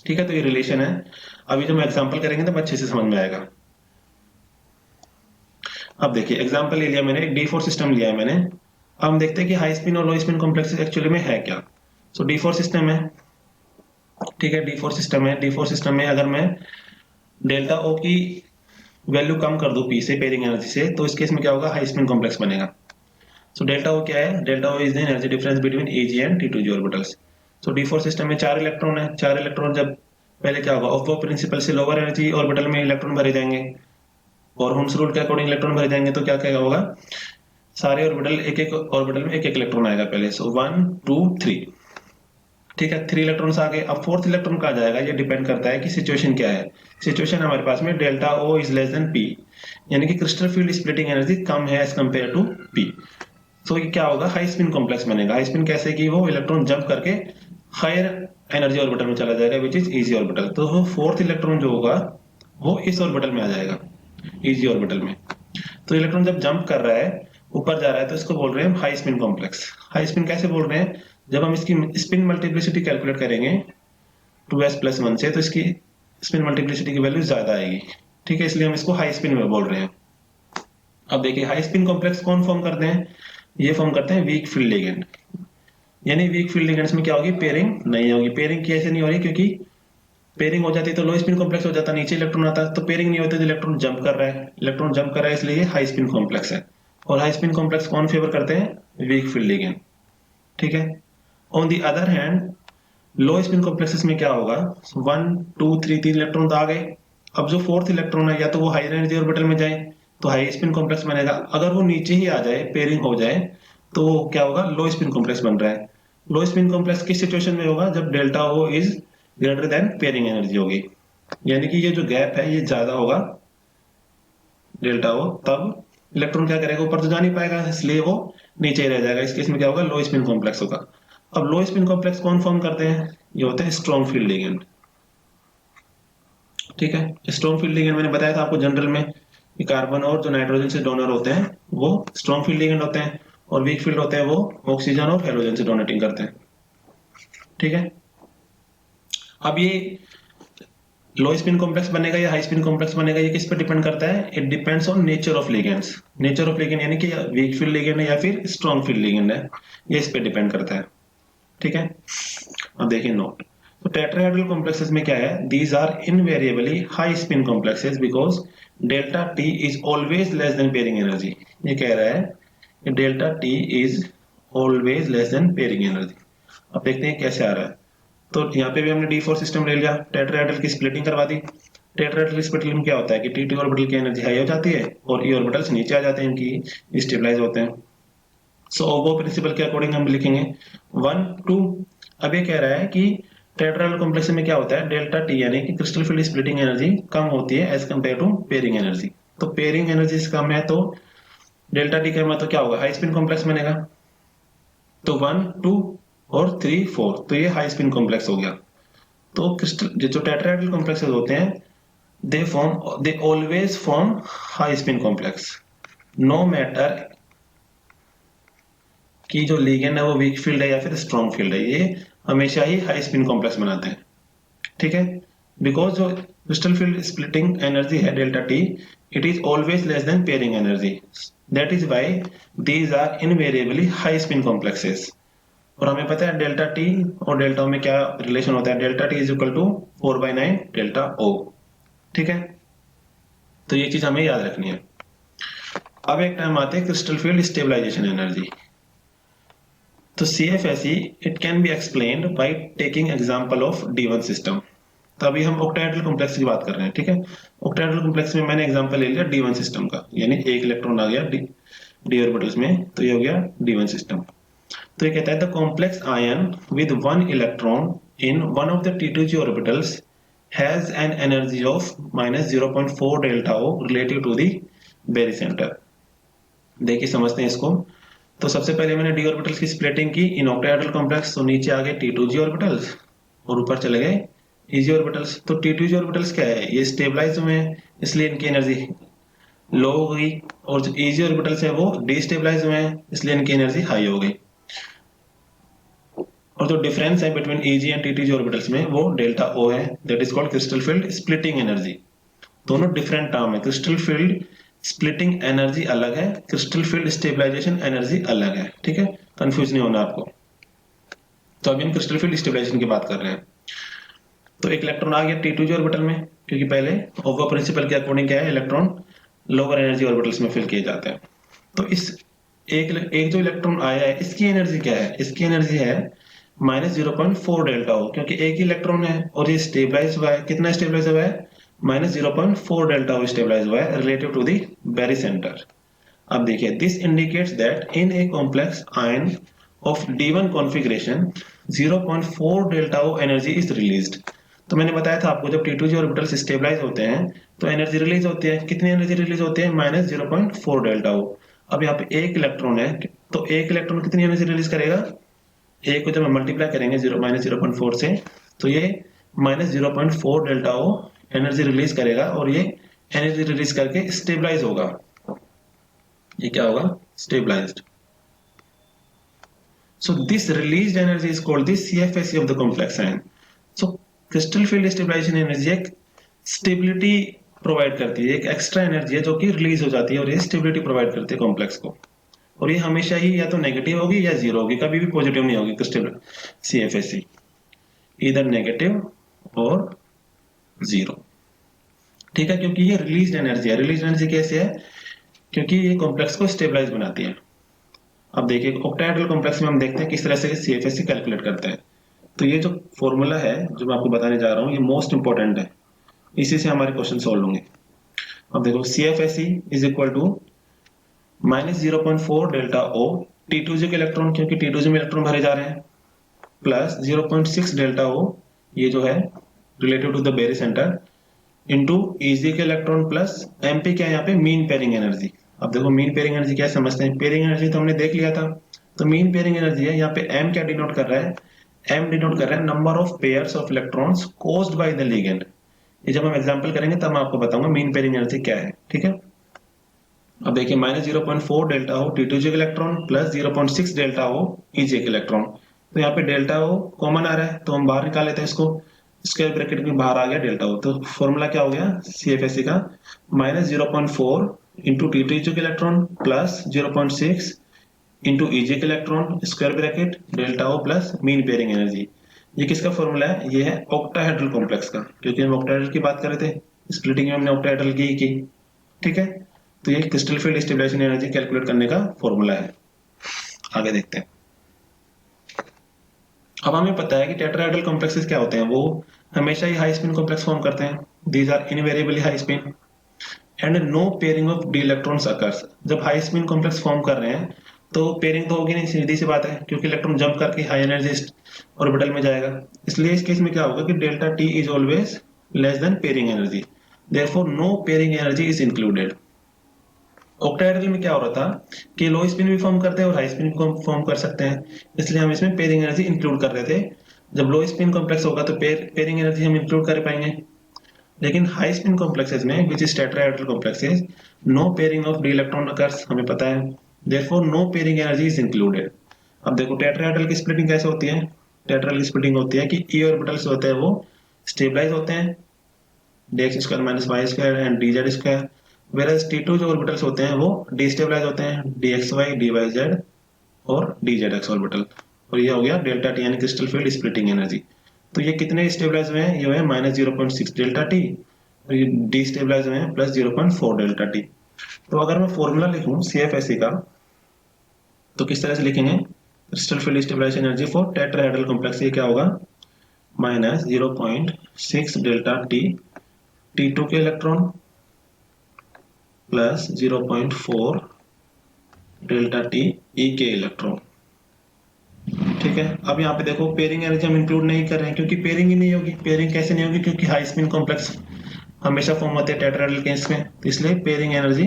ठीक है। तो ये रिलेशन है। अभी जब हम एग्जांपल करेंगे तब अच्छे से समझ में आएगा। अब देखिए एग्जांपल ले लिया मैंने, एक D4 सिस्टम लिया है मैंने। अब हम देखते हैं कि हाई स्पिन और लो स्पिन कॉम्प्लेक्स एक्चुअली में है क्या। सो D4 सिस्टम है, ठीक है। D4 सिस्टम है, D4 सिस्टम में अगर मैं डेल्टा O की वैल्यू कम कर दो P से, पेयरिंग एनर्जी से, तो इस केस में क्या होगा, हाई स्पिन कॉम्प्लेक्स बनेगा। सो डेल्टा O क्या है, delta O is the energy difference between Ag and T2g orbitals. So D4 system में 4 इलेक्ट्रॉन है, 4 इलेक्ट्रॉन जब पहले क्या होगा, ऑफ प्रिंसिपल से लोअर एनर्जी ऑर्बिटल में इलेक्ट्रॉन भरे जाएंगे और होम्स रूल के अकॉर्डिंग इलेक्ट्रॉन भरे जाएंगे। तो क्या क्या होगा, सारे ऑर्बिटल एक एक ऑर्बिटल में एक एक इलेक्ट्रॉन आएगा पहले। सो 1 2 3, ठीक है। 3 इलेक्ट्रॉन्स आ गए। अब फोर्थ इलेक्ट्रॉन कहाँ जाएगा, ये डिपेंड करता है कि सिचुएशन क्या है। सिचुएशन हमारे पास में delta O is less then P, यानी कि क्रिस्टल फील्ड स्प्लिटिंग एनर्जी कम है एज कंपेयर टू P। तो ये क्या होगा, हाई स्पिन कॉम्प्लेक्स बनेगा। हाई स्पिन कैसे कि वो इलेक्ट्रॉन जंप करके हायर एनर्जी ऑर्बिटल में चला जाएगा, विच इज इजी ऑर्बिटल। तो वो फोर्थ इलेक्ट्रॉन जो होगा वो इस ऑर्बिटल में आ जाएगा, इजी ऑर्बिटल में। तो इलेक्ट्रॉन जब जंप कर रहा है, ऊपर जा रहा है, तो इसको बोल रहे हैं high spin complex. High spin कैसे बोल रहे हैं, जब हम इसकी स्पिन मल्टीप्लिसिटी कैलकुलेट करेंगे 2s+1 से, तो इसकी स्पिन मल्टीप्लिसिटी की वैल्यू ज्यादा आएगी, ठीक है। इसलिए हम इसको हाई स्पिन में बोल रहे हैं। अब देखिए हाई स्पिन कॉम्प्लेक्स कौन फॉर्म करते हैं, ये फॉर्म करते हैं वीक फील्ड लिगेंड। यानी वीक फील्ड लिगेंड्स में क्या होगी, पेयरिंग नहीं होगी। पेयरिंग कैसे नहीं हो रही, क्योंकि पेयरिंग हो जाती तो लो स्पिन कॉम्प्लेक्स हो जाता, नीचे इलेक्ट्रॉन आता, तो पेयरिंग नहीं होती तो इलेक्ट्रॉन जंप कर रहा है, इलेक्ट्रॉन जंप कर रहा है इसलिए हाई स्पिन कॉम्प्लेक्स है। और हाई स्पिन कॉम्प्लेक्स कौन फेवर करते हैं, वीक फील्ड लिगेंड, ठीक है। On the other hand low spin complexes में क्या होगा, 1 2 3 3 इलेक्ट्रॉन तो आ गए, अब जो फोर्थ इलेक्ट्रॉन है या तो वो हाई एनर्जी ऑर्बिटल में जाए तो हाई स्पिन कॉम्प्लेक्स बनेगा, अगर वो नीचे ही आ जाए पेयरिंग हो जाए तो क्या होगा, लो स्पिन कॉम्प्लेक्स बन रहा है। लो स्पिन कॉम्प्लेक्स किस सिचुएशन में होगा, जब delta O is greater than pairing energy होगी, यानी कि ये जो गैप है ये ज्यादा होगा डेल्टा ओ, तब इलेक्ट्रॉन क्या करेगा, ऊपर तो जा नहीं पाएगा इसलिए वो नीचे ही रह जाएगा। इस केस में क्या होगा, लो स्पिन कॉम्प्लेक्स होगा। अब लो स्पिन कॉम्प्लेक्स कौन फॉर्म करते हैं, ये होते हैं स्ट्रॉन्ग फील्ड लिगेंड, ठीक है। स्ट्रॉन्ग फील्ड लिगेंड मैंने बताया था आपको जनरल में कि कार्बन और जो नाइट्रोजन से डोनर होते हैं वो स्ट्रॉन्ग फील्ड लिगेंड होते हैं, और वीक फील्ड होते हैं वो ऑक्सीजन और हेलोजन से डोनेटिंग करते हैं, ठीक है। अब ये लो स्पिन कॉम्प्लेक्स बनेगा या हाई स्पिन कॉम्प्लेक्स बनेगा, ये किस पे डिपेंड करता है, it depends on nature of ligands. Nature of ligand यानी कि वीक फील्ड लिगेंड है या फिर स्ट्रॉन्ग फील्ड लिगेंड है, ये इस पे डिपेंड करता है, ठीक है। अब देखिए नोट, तो टेट्राहेड्रल कॉम्प्लेक्सेस में क्या है, these are invariably high spin complexes because delta T is always less than pairing energy. ये कह रहा है कि delta T is always less than pairing energy. अब देखते हैं कैसे आ रहा है। तो यहाँ पे भी हमने D4 सिस्टम ले लिया, टेट्राहेड्रल की स्प्लिटिंग करवा दी। टेट्राहेड्रल की स्प्लिटिंग में क्या होता है कि T2 ऑर्बिटल की एनर्जी हाई हो जाती है और E ऑर्बिटल्स नीचे आ जाते हैं, इनकी स्टेबलाइज होते हैं। सो वो प्रिंसिपल के अकॉर्डिंग हम लिखेंगे 1 2। अब ये कह रहा है कि टेट्राहेड्रल कॉम्प्लेक्स में क्या होता है, डेल्टा टी यानी कि क्रिस्टल फील्ड स्प्लिटिंग एनर्जी कम होती है as compare to pairing energy. तो पेयरिंग एनर्जी कम है तो डेल्टा टी का मतलब क्या होगा, हाई स्पिन कॉम्प्लेक्स बनेगा। तो 1 2 और 3 4, तो ये हाई स्पिन कॉम्प्लेक्स हो गया। तो क्रिस्टल जो टेट्राहेड्रल कॉम्प्लेक्सेस होते हैं they always form high spin complex, no matter कि जो लिगेंड है वो वीक फील्ड है या फिर स्ट्रॉन्ग फील्ड है, ये हमेशा ही हाई स्पिन कॉम्प्लेक्स बनाते हैं, ठीक है। बिकॉज जो क्रिस्टल फील्ड स्प्लिटिंग एनर्जी है delta T, it is always less than pairing energy, that is why these are invariably high spin complexes. और हमें पता है डेल्टा टी और डेल्टा ओ में क्या रिलेशन होता है, delta T is equal to 4/9 delta O, ठीक है। तो ये चीज हमें याद रखनी है। अब एक टाइम आते हैं क्रिस्टल फील्ड स्टेबलाइजेशन एनर्जी। तो CFSE it can be explained by taking example of D1 system. तो अभी हम ऑक्टाहेड्रल कॉम्प्लेक्स की बात कर रहे हैं, ठीक है। ऑक्टाहेड्रल कॉम्प्लेक्स में मैंने एग्जांपल ले लिया D1 सिस्टम का, यानी एक इलेक्ट्रॉन आ गया D ऑर्बिटल्स में, तो ये हो गया D1 सिस्टम। तो ये कहता है the complex ion with one electron in one of the T2G orbitals has an energy of -0.4 delta O relative to the barycentre. देखिए समझते हैं इसको। तो सबसे पहले मैंने D ऑर्बिटल्स की स्प्लिटिंग की इन ऑक्टाहेड्रल कॉम्प्लेक्स, तो नीचे आ गए T2G ऑर्बिटल्स और ऊपर चले गए EG ऑर्बिटल्स। तो T2G ऑर्बिटल्स क्या है, ये स्टेबलाइज हुए हैं इसलिए इनकी एनर्जी लो हो गई, और जो EG ऑर्बिटल्स है वो डिस्टेबलाइज हुए हैं इसलिए इनकी एनर्जी हाई हो गई। और जो डिफरेंस है between EG and T2G orbitals में वो डेल्टा O है, that is called crystal field splitting energy. दोनों डिफरेंट टर्म है, क्रिस्टल फील्ड स्प्लिटिंग एनर्जी अलग है, क्रिस्टल फील्ड स्टेबलाइजेशन एनर्जी अलग है, ठीक है, कंफ्यूज नहीं होना आपको। तो अभी हम क्रिस्टल फील्ड स्टेबलाइजेशन की बात कर रहे हैं। तो एक इलेक्ट्रॉन आ गया T2G ऑर्बिटल में, क्योंकि पहले ओको प्रिंसिपल के अकॉर्डिंग क्या है, इलेक्ट्रॉन लोअर एनर्जी ऑर्बिटल्स में फिल किए जाते हैं। तो इस एक जो इलेक्ट्रॉन आया है इसकी एनर्जी क्या है, इसकी एनर्जी है -0.4 डेल्टा O, क्योंकि एक ही इलेक्ट्रॉन है और ये स्टेबलाइज हुआ है, कितना स्टेबलाइज हुआ है, -0.4 डेल्टा O स्टेबलाइज हुआ है रिलेटिव टू द बेरिसेंटर। अब देखिए this indicates that in a complex ion of D1 configuration 0.4 delta O energy is released. तो मैंने बताया था आपको जब T2G ऑर्बिटल्स स्टेबलाइज होते हैं तो एनर्जी रिलीज होती है, कितनी एनर्जी रिलीज होती है, -0.4 डेल्टा O। अब यहाँ पे एक इलेक्ट्रॉन है तो एक इलेक्ट्रॉन कितनी एनर्जी रिलीज करेगा, एक को जब हम मल्टीप्लाई करेंगे -0.4 से तो ये -0.4 डेल्टा O एनर्जी रिलीज करेगा और ये एनर्जी रिलीज करके स्टेबलाइज होगा। ये क्या होगा, stabilised. So this released energy is called the CFSE of the complex ion. So crystal field stabilization energy एक स्टेबिलिटी प्रोवाइड करती है, एक एक्स्ट्रा एनर्जी है जो कि रिलीज हो जाती है और ये स्टेबिलिटी प्रोवाइड करती है कॉम्प्लेक्स को। और ये हमेशा ही या तो नेगेटिव होगी या जीरो होगी, कभी भी पॉजिटिव नहीं होगी क्रिस्टल CFSE, इधर नेगेटिव और जीरो। ठीक है, क्योंकि ये रिलीज एनर्जी है। रिलीज एनर्जी कैसे है? क्योंकि ये कॉम्प्लेक्स को स्टेबलाइज बनाती है। अब देखिए ऑक्टाहेड्रल कॉम्प्लेक्स में हम देखते हैं किस तरह से CFSE कैलकुलेट करते हैं। तो ये जो फॉर्मूला है जो मैं आपको बताने जा रहा हूँ, ये मोस्ट इंपॉर्टेंट है, इसी से हमारे क्वेश्चन सॉल्व होंगे। अब देखो CFSE is equal to -0.4 delta O T2G के इलेक्ट्रॉन, क्योंकि T2G में इलेक्ट्रॉन भरे जा रहे हैं, प्लस 0.6 डेल्टा O, ये जो है relative to the barycentre, into EG के इलेक्ट्रॉन प्लस MP क्या है यहाँ पे, मीन पेयरिंग एनर्जी। अब देखो मीन पेयरिंग एनर्जी क्या समझते हैं, पेयरिंग एनर्जी तो हमने देख लिया था। तो मीन पेयरिंग एनर्जी है, यहाँ पे M क्या डिनोट कर रहा है, M डिनोट कर रहा है number of pairs of electrons caused by the ligand. ये जब हम एग्जांपल करेंगे तब मैं आपको बताऊंगा मीन पेयरिंग एनर्जी क्या है। ठीक है, अब देखिए -0.4 डेल्टा O T2G के electron plus 0.6 delta O EG के इलेक्ट्रॉन। तो यहाँ पे डेल्टा O कॉमन आ रहा है, तो हम बाहर निकाल लेते हैं इसको, स्क्वायर ब्रैकेट में बाहर आ गया डेल्टा O। तो फॉर्मूला क्या हो गया CFSE का, -0.4 इंटू T2G के इलेक्ट्रॉन प्लस 0.6 इंटू EG के electron, square bracket delta O plus mean pairing energy. ये किसका फॉर्मूला है? ये है ऑक्टाहेड्रल कॉम्प्लेक्स का, क्योंकि हम ऑक्टाहेड्रल की बात कर रहे थे, स्प्लिटिंग में हमने ऑक्टाहेड्रल की। ठीक है, तो ये crystal field stabilisation energy calculate करने का फॉर्मूला है। आगे देखते हैं। अब हमें पता है कि टेट्राहेड्रल कॉम्प्लेक्सेस क्या होते हैं, वो हमेशा ही हाई स्पिन कॉम्प्लेक्स फॉर्म करते हैं। These are invariably high spin and no pairing of D electrons occurs. जब हाई स्पिन कॉम्प्लेक्स फॉर्म कर रहे हैं तो पेयरिंग तो होगी नहीं, सीधी सी बात है, क्योंकि इलेक्ट्रॉन जंप करके हाई एनर्जी ऑर्बिटल में जाएगा। इसलिए इस केस में क्या होगा कि delta T is always less than pairing energy, therefore no pairing energy is included. Octahedral में क्या हो रहा था कि लो स्पिन भी फॉर्म करते हैं और हाई स्पिन भी फॉर्म कर सकते हैं, इसलिए हम इसमें पेयरिंग एनर्जी इंक्लूड कर रहे थे। जब लो स्पिन कॉम्प्लेक्स होगा तो पेयरिंग एनर्जी हम इंक्लूड कर पाएंगे। लेकिन हाई स्पिन कॉम्प्लेक्सेस में which is tetrahedral complexes, no pairing of d electron occurs, हमें पता है, therefore no pairing energy is included. अब देखो टेट्राहेड्रल की स्प्लिटिंग कैसे होती है? टेट्राहेड्रल की स्प्लिटिंग होती है कि ई ऑर्बिटल्स होते हैं वो स्टेबलाइज होते हैं, dx square minus Y square and dz square, versus T2 जो ऑर्बिटल्स होते हैं वो डिस्टेबलाइज होते हैं, dxy dyz और dzx ऑर्बिटल। और ये हो गया डेल्टा T यानी क्रिस्टल फील्ड स्प्लिटिंग एनर्जी। तो ये कितने स्टेबलाइज हुए हैं? ये है -0.6 डेल्टा T, और ये डिस्टेबलाइज हुए हैं प्लस 0.4 डेल्टा T। तो अगर मैं फॉर्मूला लिखूं CFSE का तो किस तरह से लिखेंगे? Crystal field stabilisation energy for tetrahedral complex, ये क्या होगा, -0.6 डेल्टा T T2 के electron plus 0.4 delta T E के इलेक्ट्रॉन। ठीक है, अब यहाँ पे देखो पेयरिंग एनर्जी हम इंक्लूड नहीं कर रहे हैं, क्योंकि पेयरिंग ही नहीं होगी। पेयरिंग कैसे नहीं होगी? क्योंकि हाई स्पिन कॉम्प्लेक्स हमेशा फॉर्म होते हैं टेट्राहेड्रल केस में, तो इसलिए पेयरिंग एनर्जी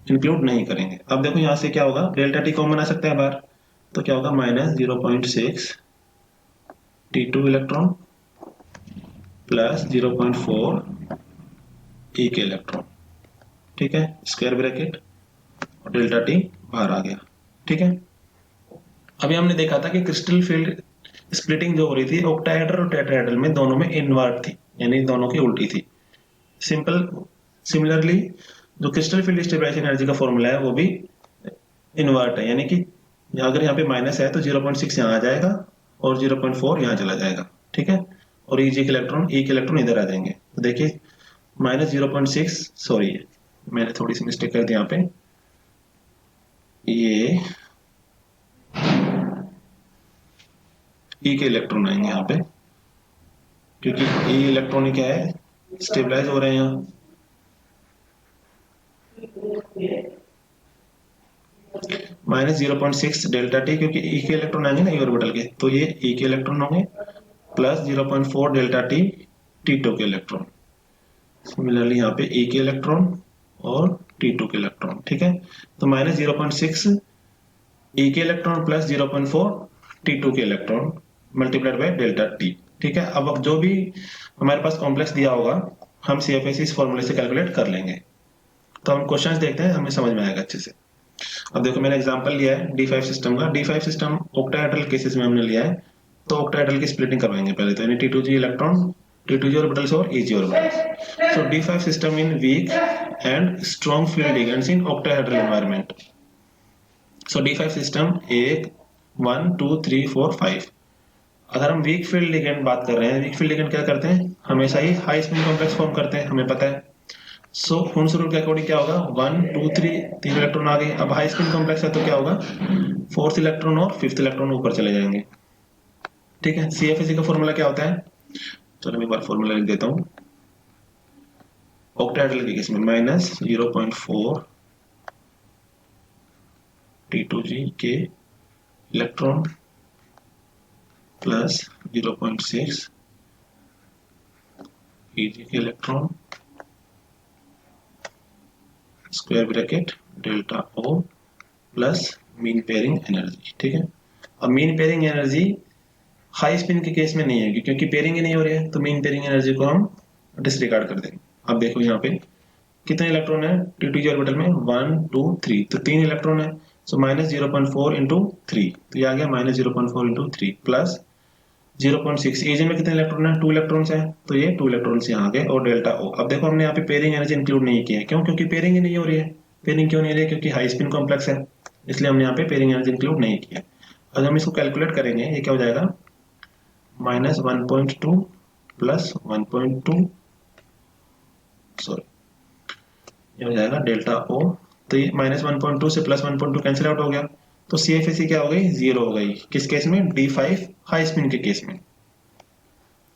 इंक्लूड नहीं करेंगे। अब देखो यहाँ से क्या होगा, डेल्टा T कॉमन आ सकता है बाहर, तो क्या होगा, -0.6 T2 इलेक्ट्रॉन प्लस 0.4 E के इलेक्ट्रॉन। ठीक है, स्क्वायर ब्रैकेट और डेल्टा T बाहर आ गया। ठीक है, अभी हमने देखा था कि क्रिस्टल फील्ड स्प्लिटिंग जो हो रही थी ऑक्टाहेड्रल और टेट्राहेड्रल में, दोनों में इनवर्ट थी, यानी दोनों की उल्टी थी। सिमिलरली जो क्रिस्टल फील्ड स्टेबलाइजेशन एनर्जी का फॉर्मूला है वो भी इनवर्ट है, यानी कि अगर यहाँ पे माइनस है तो 0.6 यहाँ आ जाएगा और 0.4 यहाँ चला जाएगा। ठीक है, और ई के इलेक्ट्रॉन इधर आ जाएंगे। तो देखिए -0.6, सॉरी मैंने थोड़ी सी मिस्टेक कर दी यहाँ पे, ये ई के इलेक्ट्रॉन आएंगे यहाँ पे, क्योंकि ई इलेक्ट्रॉन क्या है, स्टेबलाइज हो रहे हैं यहाँ। -0.6 डेल्टा T, क्योंकि ई के इलेक्ट्रॉन आएंगे ना ई ऑर्बिटल के, तो ये ई के इलेक्ट्रॉन होंगे प्लस 0.4 डेल्टा T T2 के इलेक्ट्रॉन। सिमिलरली यहाँ पे ई के इलेक्ट्रॉन और T2 के इलेक्ट्रॉन। ठीक है, तो -0.6 ई के इलेक्ट्रॉन प्लस 0.4 T2 के electron multiplied by delta T। ठीक है, अब जो भी हमारे पास कॉम्प्लेक्स दिया होगा हम CFSE इस फॉर्मूले से कैलकुलेट कर लेंगे। तो हम क्वेश्चंस देखते हैं, हमें समझ में आएगा अच्छे से। अब देखो मैंने एग्जांपल लिया है D5 सिस्टम का। D5 सिस्टम ऑक्टाहेड्रल केसेस में हमने लिया है, तो ऑक्टाहेड्रल की स्प्लिटिंग करवाएंगे पहले, तो यानी T2G इलेक्ट्रॉन, T2G ऑर्बिटल्स और EG orbitals. So D5 system in weak and strong field ligands in octahedral environment. So D5 system 1 1 2 3 4 5। अगर हम वीक फील्ड लिगेंड बात कर रहे हैं, वीक फील्ड लिगेंड क्या करते हैं, हमेशा ही हाई स्पिन कॉम्प्लेक्स फॉर्म करते हैं, हमें पता है। सो हुन्स रूल के अकॉर्डिंग क्या होगा, 1 2 3 तीन इलेक्ट्रॉन आ गए। अब हाई स्पिन कॉम्प्लेक्स है तो क्या होगा, फोर्थ इलेक्ट्रॉन और फिफ्थ इलेक्ट्रॉन ऊपर चले जाएंगे। ठीक है, CFSE का फॉर्मूला क्या होता है, चलो मैं एक बार फॉर्मूला लिख देता हूँ। ऑक्टाहेड्रल के केस में -0.4 T2G के इलेक्ट्रॉन प्लस 0.6 Eg के electron square bracket delta O plus mean pairing energy. ठीक है, अब mean pairing energy high spin के केस में नहीं है क्योंकि पेयरिंग ही नहीं हो रही है, तो मीन पेयरिंग एनर्जी को हम डिसरिगार्ड कर देंगे। अब देखो यहाँ पे कितने इलेक्ट्रॉन है T2G ऑर्बिटल में, 1 2 3, तो 3 इलेक्ट्रॉन है। सो -0.4 इंटू 3, तो ये आ गया -0.4 इंटू 3 प्लस 0.6। एज में कितने इलेक्ट्रॉन है, 2 इलेक्ट्रॉन्स है, तो ये 2 इलेक्ट्रॉन्स यहाँ आ गए और डेल्टा O। अब देखो हमने यहाँ पे पेयरिंग एनर्जी इंक्लूड नहीं किया है, क्यों, क्योंकि पेयरिंग ही नहीं हो रही है। पेयरिंग क्यों नहीं हो रही है, क्योंकि हाई स्पिन कॉम्प्लेक्स है, इसलिए हमने यहाँ पे पेयरिंग एनर्जी इंक्लूड नहीं किया। अगर हम इसको कैलकुलेट करेंगे, ये क्या हो जाएगा, -1.2 प्लस 1.2, सॉरी ये हो जाएगा डेल्टा O। तो ये -1.2 से +1.2 कैंसिल आउट हो गया, तो CFSE क्या हो गई, 0 हो गई। किस केस में, D5 हाई स्पिन के केस में।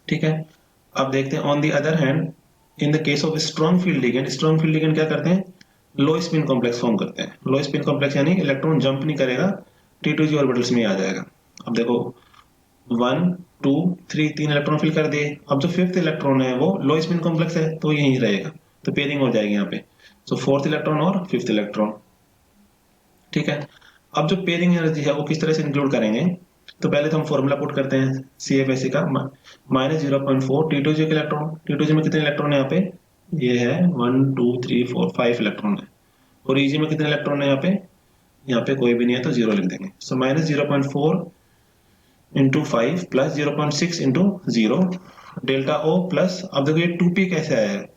ठीक है, अब देखते हैं on the other hand in the case of strong field ligand. Strong field ligand क्या करते हैं, लो स्पिन कॉम्प्लेक्स फॉर्म करते हैं। लो स्पिन कॉम्प्लेक्स यानी इलेक्ट्रॉन जंप नहीं करेगा, T2G ऑर्बिटल्स में आ जाएगा। अब देखो 1 2 3 तीन इलेक्ट्रॉन फिल कर दिए। अब जो फिफ्थ इलेक्ट्रॉन है वो लो स्पिन कॉम्प्लेक्स है, तो यहीं रहेगा, तो पेयरिंग हो जाएगी यहाँ पे। सो फोर्थ इलेक्ट्रॉन और फिफ्थ इलेक्ट्रॉन। ठीक है, अब जो पेयरिंग एनर्जी है वो किस तरह से इंक्लूड करेंगे, तो पहले तो हम फॉर्मूला पुट करते हैं CFSE का। -0.4 T2G के इलेक्ट्रॉन, T2G में कितने इलेक्ट्रॉन है यहाँ पे, ये है 1 2 3 4 5 इलेक्ट्रॉन है। और EG में कितने इलेक्ट्रॉन है यहाँ पे कोई भी नहीं है, तो 0 लिख देंगे। सो -0.4 into 5 plus 0.6 into 0 delta O plus, अब देखो ये 2p कैसे आया है,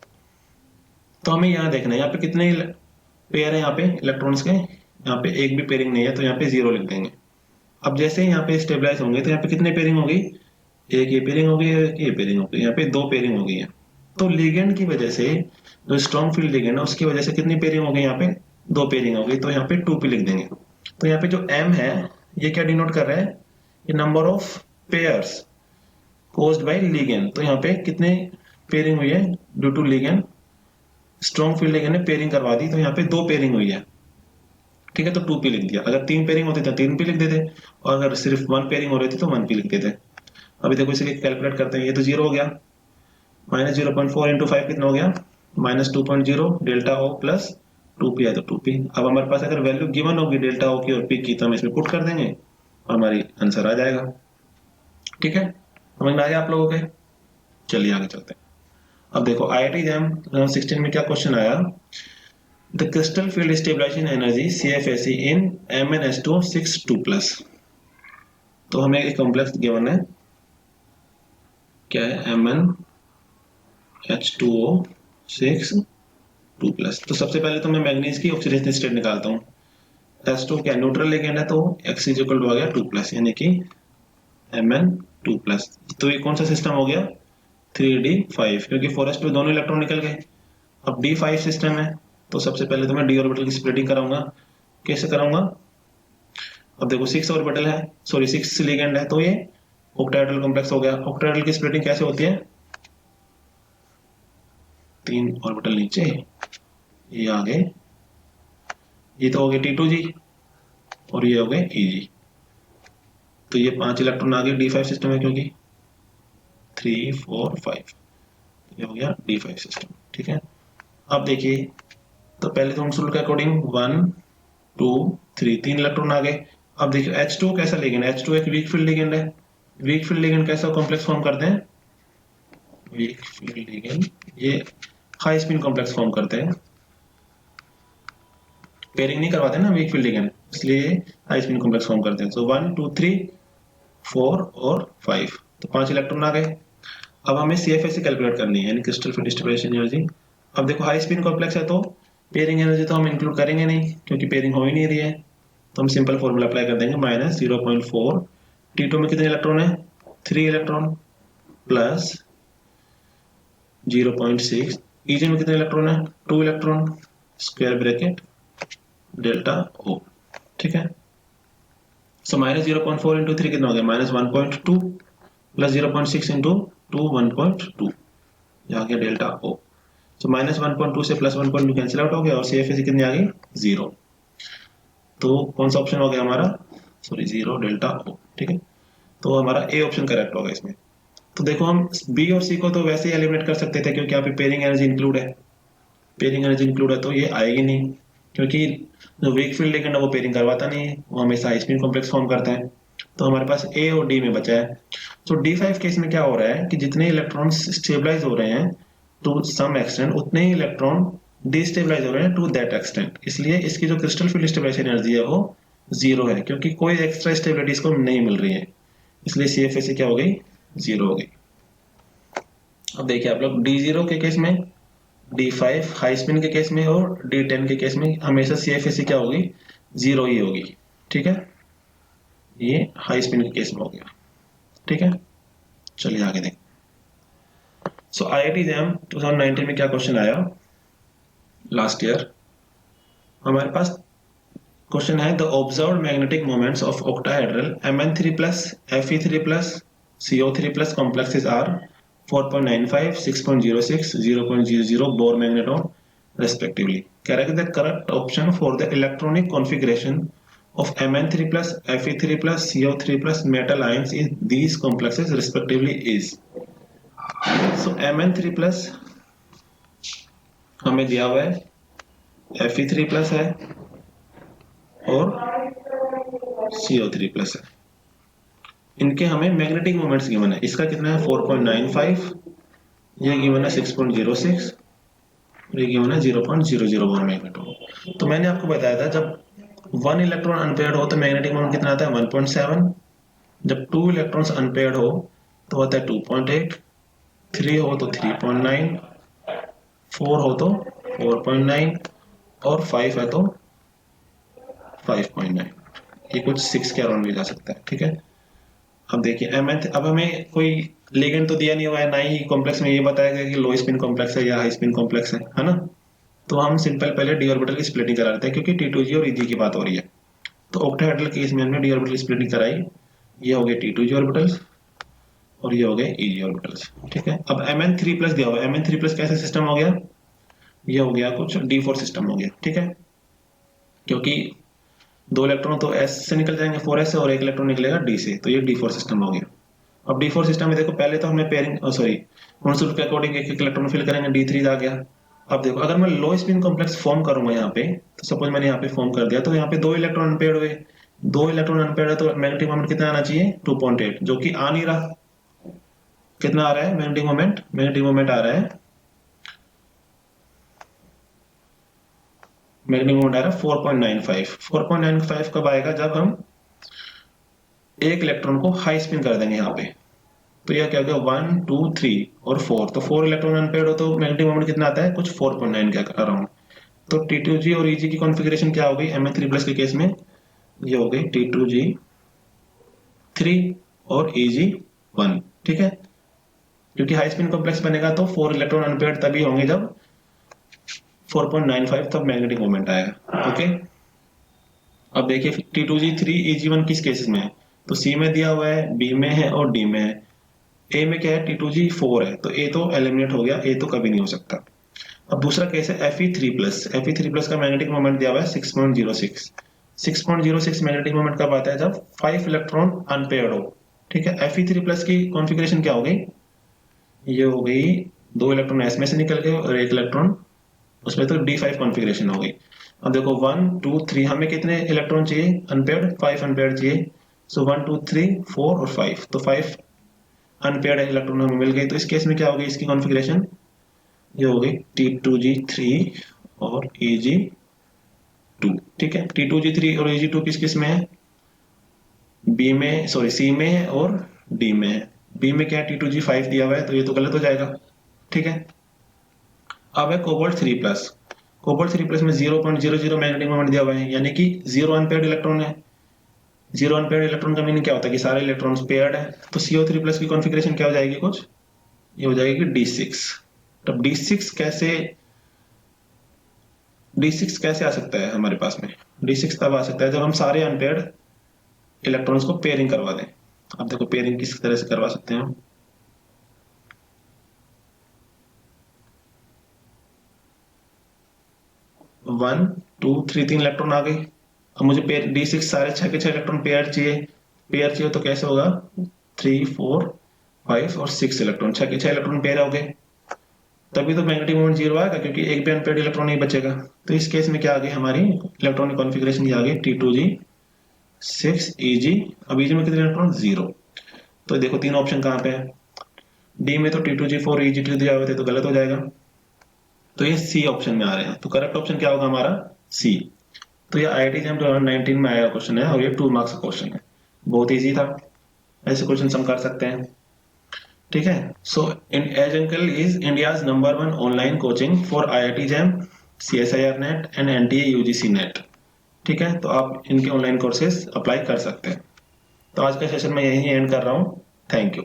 तो हमें यहाँ देखना है यहाँ पे कितने पेयर है, यहाँ पे इलेक्ट्रॉन्स के, यहाँ पे एक भी पेयरिंग नहीं है, तो यहाँ पे 0 लिख देंगे। अब जैसे यहाँ पे स्टेबलाइज होंगे तो यहाँ पे कितने पेयरिंग होगी, एक ये पेयरिंग होगी, एक ये पेयरिंग होगी, यहाँ पे 2 पेयरिंग हो गई है। तो लिगेंड की वजह से, जो स्ट्रॉन्ग फील्ड लिगेंड है उसकी वजह से कितनी पेयरिंग हो गई, यहाँ पे 2 पेयरिंग हो गई, तो यहाँ पे 2p लिख देंगे। तो यहाँ पे जो m है ये क्या डिनोट कर रहा है, ये number of pairs caused by ligand. तो यहाँ पे कितने पेयरिंग हुई है due to ligand, strong field ligand ने पेयरिंग करवा दी, तो यहाँ पे 2 पेयरिंग हुई है। ठीक है, तो 2p लिख दिया। अगर 3 पेयरिंग होती तो 3p लिख देते, और अगर सिर्फ 1 पेयरिंग हो रही थी तो 1p लिख देते। अभी देखो इसे कैलकुलेट करते हैं, ये तो 0 हो गया, -0.4 इंटू 5 कितना हो गया, -2.0 डेल्टा O प्लस 2p है, तो 2p। अब हमारे पास अगर वैल्यू गिवन होगी डेल्टा O की और p की, तो हम इसमें पुट कर देंगे और हमारी आंसर आ जाएगा। ठीक है, समझ में आ गया आप लोगों के, चलिए आगे चलते हैं। अब देखो IIT JAM 16 में क्या क्वेश्चन आया, the crystal field stabilisation energy CFSE in MnS2 6 2+। तो हमें एक कॉम्प्लेक्स गिवन है, क्या है, MnH2O 6 2+। तो सबसे पहले तो मैं मैग्नीज की ऑक्सीडेशन स्टेट निकालता हूँ। S2 क्या न्यूट्रल लिगेंड है, तो X इक्वल टू आ गया 2+, यानी कि Mn2+। तो ये कौन सा सिस्टम हो गया, 3d5, क्योंकि 4s2 दोनों इलेक्ट्रॉन निकल गए। अब d5 सिस्टम है, तो सबसे पहले तो मैं d ऑर्बिटल की स्प्लिटिंग कराऊंगा। कैसे कराऊंगा, अब देखो 6 ऑर्बिटल है, सॉरी 6 लिगेंड है, तो ये ऑक्टाहेड्रल कॉम्प्लेक्स हो गया। ऑक्टाहेड्रल की स्प्लिटिंग कैसे होती है, 3 ऑर्बिटल नीचे, ये आगे, ये तो हो गए T2G और ये हो गए Eg, तो ये 5 इलेक्ट्रॉन आ गए, d5 सिस्टम है क्योंकि 3 4 5, ये हो गया d5 सिस्टम। ठीक है, अब देखिए, तो पहले तो हम रूल के अकॉर्डिंग 1 2 3 तीन इलेक्ट्रॉन आ गए। अब देखिए H2 कैसा लिगेंड है, H2 एक वीक फील्ड लिगेंड है। वीक फील्ड लिगेंड कैसा कॉम्प्लेक्स फॉर्म करते हैं, वीक फील्ड लिगेंड ये हाई स्पिन कॉम्प्लेक्स फॉर्म करते हैं, पेयरिंग नहीं करवाते ना वीक फील्ड लिगेंड, इसलिए हाई स्पिन कॉम्प्लेक्स फॉर्म करते हैं। सो 1 2 3 4 और 5, तो 5 इलेक्ट्रॉन आ गए। अब हमें CFSE कैलकुलेट करनी है, यानी क्रिस्टल फील्ड स्टेबलाइजेशन एनर्जी। अब देखो हाई स्पिन कॉम्प्लेक्स है तो पेयरिंग एनर्जी तो हम इंक्लूड करेंगे नहीं, क्योंकि पेयरिंग हो ही नहीं रही है। तो हम सिंपल फॉर्मूला अप्लाई कर देंगे, -0.4, T2 में कितने इलेक्ट्रॉन है, 3 इलेक्ट्रॉन, प्लस 0.6, Eg में कितने इलेक्ट्रॉन है, 2 electron, square bracket delta O, ठीक है। सो -0.4 इंटू 3 कितना हो गया, -1.2, प्लस 0.6 इंटू 2, 1.2, यहाँ गया डेल्टा O। तो -1.2 से +1.2 कैंसिल आउट हो गया और CFSE कितनी आ गई, 0। तो कौन सा ऑप्शन हो गया हमारा, सॉरी 0 डेल्टा O, ठीक है। तो हमारा ए ऑप्शन करेक्ट होगा इसमें। तो देखो हम बी और सी को तो वैसे ही एलिमिनेट कर सकते थे क्योंकि यहाँ पे पेयरिंग एनर्जी इंक्लूड है, पेयरिंग एनर्जी इंक्लूड है तो ये आएगी नहीं, क्योंकि जो वीक फील्ड लिगेंड है वो पेयरिंग करवाता नहीं है, वो हमेशा हाई स्पिन कॉम्प्लेक्स फॉर्म करता है। तो हमारे पास ए और डी में बचा है। तो D5 केस में क्या हो रहा है कि जितने इलेक्ट्रॉन स्टेबलाइज हो रहे हैं टू सम एक्सटेंट, उतने ही इलेक्ट्रॉन डिस्टेबलाइज हो रहे हैं टू दैट एक्सटेंट, इसलिए इसकी जो क्रिस्टल फील्ड स्टेबलाइजेशन एनर्जी है वो 0 है, क्योंकि कोई एक्स्ट्रा स्टेबिलिटी इसको नहीं मिल रही है, इसलिए CFSE क्या हो गई, 0 हो गई। अब देखिए आप लोग D0 के केस में, D5 हाई स्पिन के केस में और D10 के केस में हमेशा CFSE क्या होगी, 0 ही होगी, ठीक है। ये हाई स्पिन के केस में हो गया, ठीक है। चलिए आगे देखें। सो IIT JAM 2019 में क्या क्वेश्चन आया लास्ट ईयर, हमारे पास क्वेश्चन है the observed magnetic moments of octahedral Mn3+ Fe3+ CO3+ complexes are 4.95, 6.06, 0.00 Bohr magneton respectively. Correct the correct option for the electronic configuration of Mn3+, Fe3+, CO3+ metal ions in these complexes respectively is. So Mn3+ हमें दिया हुआ है, Fe3+ है और CO3+ है। इनके हमें magnetic moments given है, इसका कितना है 4.95, ये गिवन है 6.06, ये गिवन है 0.00 बोर मैग्नेटोन। तो मैंने आपको बताया था जब 1 इलेक्ट्रॉन अनपेयर्ड हो तो मैग्नेटिक मोमेंट कितना आता है 1.7, जब 2 इलेक्ट्रॉन्स अनपेयर्ड हो तो होता है 2.8, 3 हो तो 3.9, 4 हो तो 4.9 और 5 है तो 5.9, ये कुछ 6 के अराउंड भी जा सकता है, ठीक है। अब देखिए अब हमें कोई लिगेंड तो दिया नहीं हुआ है, ना ही कॉम्प्लेक्स में ये बताया गया कि लो स्पिन कॉम्प्लेक्स है या हाई स्पिन कॉम्प्लेक्स है ना। तो हम सिंपल पहले डी ऑर्बिटल की स्प्लिटिंग करा लेते हैं क्योंकि T2G और EG की बात हो रही है। तो ऑक्टाहेड्रल केस में हमने डी ऑर्बिटल की स्प्लिटिंग कराई, ये हो गए T2G ऑर्बिटल्स और ये हो गए EG ऑर्बिटल्स, ठीक है। अब Mn3+ दिया हुआ है, Mn3+ कैसा सिस्टम हो गया, ये हो गया कुछ D4 सिस्टम हो गया, ठीक है, क्योंकि 2 इलेक्ट्रॉन तो S से निकल जाएंगे 4s से और 1 इलेक्ट्रॉन निकलेगा D से, तो ये D4 सिस्टम हो गया। अब D4 सिस्टम में देखो पहले तो हमने पेयरिंग सॉरी कॉन्सेप्ट के अकॉर्डिंग एक इलेक्ट्रॉन फिल करेंगे, D3 आ गया। अब देखो अगर मैं लो स्पिन कॉम्प्लेक्स फॉर्म करूंगा यहाँ पे, तो सपोज मैंने यहाँ पे फॉर्म कर दिया, तो यहाँ पे 2 इलेक्ट्रॉन अनपेयर्ड हुए, 2 इलेक्ट्रॉन अनपेयर्ड है तो मैग्नेटिक मोमेंट कितना आना चाहिए 2.8, जो कि आ नहीं रहा। कितना आ रहा है मैग्नेटिक मोमेंट, मैग्नेटिक मोमेंट आ रहा है, मैग्नेटिक मोमेंट आ रहा है 4.95। 4.95 कब आएगा, जब हम एक इलेक्ट्रॉन को हाई स्पिन कर देंगे यहाँ पे। तो यह क्या हो गया 1, 2, 3 और 4, तो 4 इलेक्ट्रॉन अनपेयर्ड हो तो मैग्नेटिक मोमेंट कितना आता है, कुछ 4.9 के अराउंड। तो T2G और EG की कॉन्फ़िगरेशन क्या हो गई Mn3+ के केस में, ये हो गई T2G 3 और EG 1, ठीक है। क्योंकि हाई स्पिन कॉम्प्लेक्स बनेगा तो 4 इलेक्ट्रॉन अनपेयर्ड तभी होंगे जब 4.95 तब मैग्नेटिक मोमेंट आएगा, ओके। अब देखिए T2G 3 EG 1 किस केसेस में है, तो C में दिया हुआ है, B में है और D में है। A में क्या है T2G 4 है, तो A तो एलिमिनेट हो गया, A तो कभी नहीं हो सकता। अब दूसरा केस है Fe3+, Fe3+ का मैग्नेटिक मोमेंट दिया हुआ है 6.06, 6.06 मैग्नेटिक मोमेंट कब आता है, जब 5 इलेक्ट्रॉन अनपेयर्ड हो, ठीक है। Fe3+ की कॉन्फ़िगरेशन क्या हो गई, ये हो गई 2 इलेक्ट्रॉन S में से निकल गए और 1 इलेक्ट्रॉन उसमें, तो D5 कॉन्फ़िगरेशन हो गई। अब देखो 1, 2, 3 हमें कितने इलेक्ट्रॉन चाहिए अनपेयर्ड, 5 अनपेयर्ड चाहिए। सो 1, 2, 3, 4 और 5, तो 5 अनपेयर्ड इलेक्ट्रॉन हमें मिल गई। तो इस केस में क्या होगी इसकी कॉन्फ़िगरेशन, ये हो गई T2G 3 और EG 2, ठीक है। T2G 3 और EG 2 किस किस में है, B में सॉरी C में है और D में है। B में क्या है T2G 5 दिया हुआ है, तो ये तो गलत हो जाएगा, ठीक है। अब है कोबाल्ट 3+, कोबाल्ट 3 प्लस में 0.00 मैग्नेटिक मोमेंट दिया हुआ है, यानी कि 0 अनपेयर्ड इलेक्ट्रॉन है। 0 अनपेयर्ड इलेक्ट्रॉन का मीनिंग क्या होता है कि सारे इलेक्ट्रॉन्स पेयर्ड है। तो CO3 प्लस की कॉन्फ़िगरेशन क्या हो जाएगी, कुछ ये हो जाएगी D6। तब D6 कैसे आ सकता है हमारे पास में? D6 तब आ सकता है जब हम सारे अनपेयर्ड इलेक्ट्रॉन्स को पेयरिंग करवा दें। अब देखो पेयरिंग किस तरह से करवा सकते हैं हम। 1 2 3 3 इलेक्ट्रॉन आ गए। अब मुझे पेयर D6 सारे 6 के 6 इलेक्ट्रॉन पेयर चाहिए तो कैसे होगा? 3 4 5 और 6 इलेक्ट्रॉन, 6 के 6 इलेक्ट्रॉन पेयर हो गए, तभी तो मैग्नेटिक मोमेंट 0 आएगा, क्योंकि एक भी अनपेयर्ड इलेक्ट्रॉन नहीं बचेगा। तो इस केस में क्या आ गई हमारी इलेक्ट्रॉनिक कॉन्फ़िगरेशन, ये आ गई T2G 6 EG। अब EG में कितने इलेक्ट्रॉन? 0। तो देखो तीन ऑप्शन कहाँ पे है, डी में तो T2G 4 EG2 दिया हुए थे, तो गलत हो जाएगा। तो ये सी ऑप्शन में आ रहे हैं, तो करेक्ट ऑप्शन क्या होगा हमारा? सी। तो ये IIT JAM 2019 में आया क्वेश्चन है और ये 2 मार्क्स का क्वेश्चन है, बहुत इजी था। ऐसे क्वेश्चन हम कर सकते हैं, ठीक है। So as uncle is India's number 1 online coaching for IIT JAM, CSIR NET and NTA UGC NET, ठीक है। तो आप इनके ऑनलाइन कोर्सेज अप्लाई कर सकते हैं। तो आज का सेशन मैं यहीं एंड कर रहा हूँ। Thank you.